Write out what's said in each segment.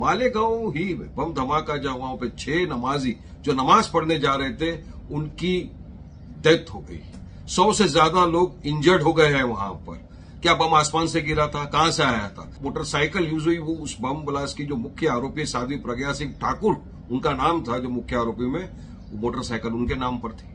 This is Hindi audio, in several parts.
मालेगांव ही बम धमाका जहाँ वहां पे 6 नमाजी जो नमाज पढ़ने जा रहे थे उनकी डेथ हो गई। 100 से ज्यादा लोग इंजर्ड हो गए हैं वहां पर। क्या बम आसमान से गिरा था? कहां से आया था? मोटरसाइकिल यूज हुई। वो उस बम ब्लास्ट की जो मुख्य आरोपी साध्वी प्रज्ञा सिंह ठाकुर उनका नाम था, जो मुख्य आरोपी में वो मोटरसाइकिल उनके नाम पर थी।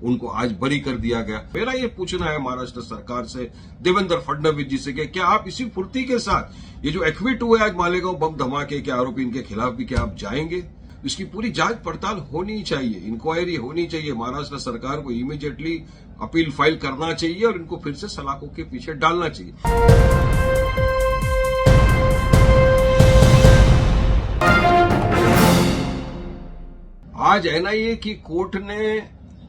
उनको आज बरी कर दिया गया। मेरा ये पूछना है महाराष्ट्र सरकार से, देवेंद्र फडणवीस जी से कि क्या आप इसी फुर्ती के साथ ये जो एक्विट हुए आज मालेगांव बम धमाके के आरोपी इनके खिलाफ भी क्या आप जाएंगे? इसकी पूरी जांच पड़ताल होनी चाहिए, इंक्वायरी होनी चाहिए। महाराष्ट्र सरकार को इमीडिएटली अपील फाइल करना चाहिए और इनको फिर से सलाखों के पीछे डालना चाहिए। आज एनआईए की कोर्ट ने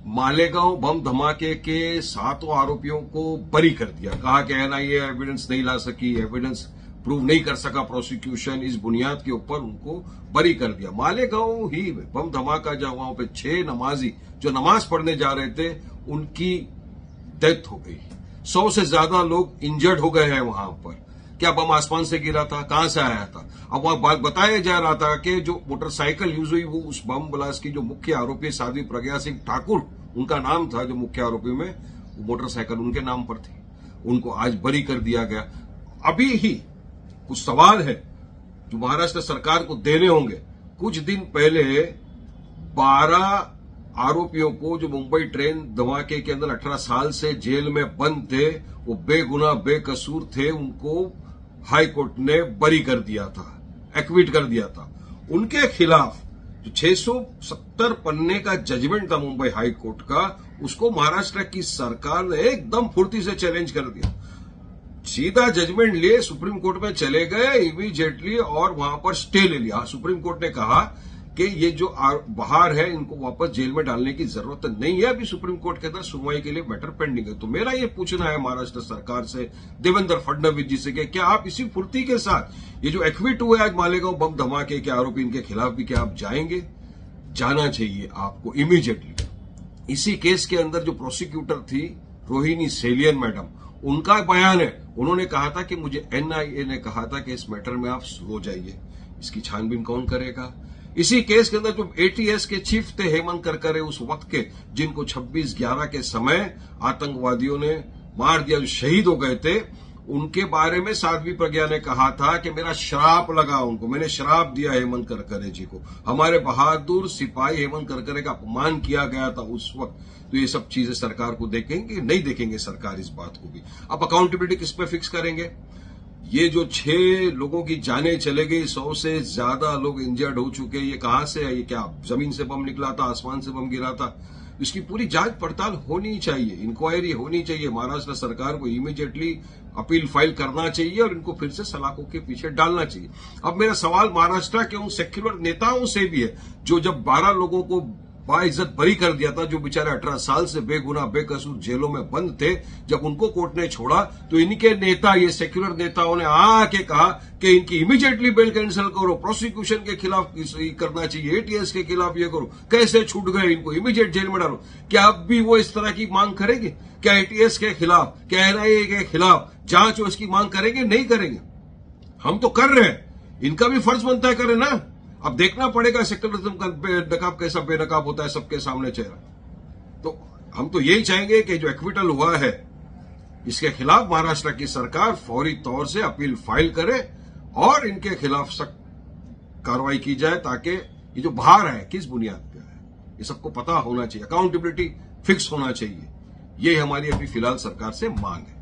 मालेगांव बम धमाके के 7 आरोपियों को बरी कर दिया। कहा कि एनआईए एविडेंस नहीं ला सकी, एविडेंस प्रूव नहीं कर सका प्रोसिक्यूशन, इस बुनियाद के ऊपर उनको बरी कर दिया। मालेगांव ही बम धमाका जहाँ वहां पे 6 नमाजी जो नमाज पढ़ने जा रहे थे उनकी डेथ हो गई। 100 से ज्यादा लोग इंजर्ड हो गए हैं वहां पर। क्या बम आसमान से गिरा था? कहां से आया था? अब वहां बात बताया जा रहा था कि जो मोटरसाइकिल यूज हुई वो उस बम ब्लास्ट की जो मुख्य आरोपी साध्वी प्रज्ञा सिंह ठाकुर उनका नाम था, जो मुख्य आरोपी में वो मोटरसाइकिल उनके नाम पर थी। उनको आज बरी कर दिया गया। अभी ही कुछ सवाल है जो महाराष्ट्र सरकार को देने होंगे। कुछ दिन पहले 12 आरोपियों को जो मुंबई ट्रेन धमाके के अंदर 18 साल से जेल में बंद थे, वो बेगुनाह बेकसूर थे, उनको हाई कोर्ट ने बरी कर दिया था, एक्विट कर दिया था। उनके खिलाफ जो 670 पन्ने का जजमेंट था मुंबई हाई कोर्ट का, उसको महाराष्ट्र की सरकार ने एकदम फुर्ती से चैलेंज कर दिया। सीधा जजमेंट लिए सुप्रीम कोर्ट में चले गए इमीडिएटली और वहां पर स्टे ले लिया। सुप्रीम कोर्ट ने कहा कि ये जो बाहर है इनको वापस जेल में डालने की जरूरत नहीं है, अभी सुप्रीम कोर्ट के अंदर सुनवाई के लिए मैटर पेंडिंग है। तो मेरा ये पूछना है महाराष्ट्र सरकार से, देवेंद्र फडणवीस जी से कि क्या आप इसी फुर्ती के साथ ये जो एक्विट हुए आज मालेगांव बम धमाके के आरोपी इनके खिलाफ भी क्या आप जाएंगे? जाना चाहिए आपको इमीडिएटली। इसी केस के अंदर जो प्रोसिक्यूटर थी रोहिणी सेलियन मैडम, उनका बयान है। उन्होंने कहा था कि मुझे एनआईए ने कहा था कि इस मैटर में आप सो जाइए, इसकी छानबीन कौन करेगा? इसी केस के अंदर जो एटीएस के चीफ थे हेमंत करकरे उस वक्त के, जिनको 26/11 के समय आतंकवादियों ने मार दिया, जो शहीद हो गए थे, उनके बारे में साध्वी प्रज्ञा ने कहा था कि मेरा श्राप लगा उनको, मैंने श्राप दिया हेमंत करकरे जी को। हमारे बहादुर सिपाही हेमंत करकरे का अपमान किया गया था उस वक्त। तो ये सब चीजें सरकार को देखेंगे, नहीं देखेंगे सरकार इस बात को भी। अब अकाउंटेबिलिटी किस पे फिक्स करेंगे? ये जो 6 लोगों की जानें चले गई, 100 से ज्यादा लोग इंजर्ड हो चुके, ये कहां से है? ये क्या जमीन से बम निकला था, आसमान से बम गिरा था? इसकी पूरी जांच पड़ताल होनी चाहिए, इंक्वायरी होनी चाहिए। महाराष्ट्र सरकार को इमीडिएटली अपील फाइल करना चाहिए और इनको फिर से सलाखों के पीछे डालना चाहिए। अब मेरा सवाल महाराष्ट्र के उन सेक्युलर नेताओं से भी है जो जब 12 लोगों को बाइज्जत बरी कर दिया था, जो बेचारे 18 साल से बेगुनाह बेकसूर जेलों में बंद थे, जब उनको कोर्ट ने छोड़ा तो इनके नेता, ये सेक्युलर नेताओं ने आके कहा कि इनकी इमीडिएटली बेल कैंसिल करो, प्रोसिक्यूशन के खिलाफ करना चाहिए, एटीएस के खिलाफ ये करो। कैसे छूट गए? इनको इमीडिएट जेल में डालो। क्या अब भी वो इस तरह की मांग करेंगे? क्या एटीएस के खिलाफ, क्या एनआईए के खिलाफ जांच हो इसकी मांग करेंगे? नहीं करेंगे। हम तो कर रहे हैं, इनका भी फर्ज बनता है करें ना। अब देखना पड़ेगा सेक्युलरिज्म का नकाब कैसा बेनकाब होता है सबके सामने चेहरा। तो हम तो यही चाहेंगे कि जो एक्विटल हुआ है इसके खिलाफ महाराष्ट्र की सरकार फौरी तौर से अपील फाइल करे और इनके खिलाफ सख्त कार्रवाई की जाए, ताकि ये जो बाहर है किस बुनियाद पे है ये सबको पता होना चाहिए, अकाउंटेबिलिटी फिक्स होना चाहिए। ये हमारी अभी फिलहाल सरकार से मांग है।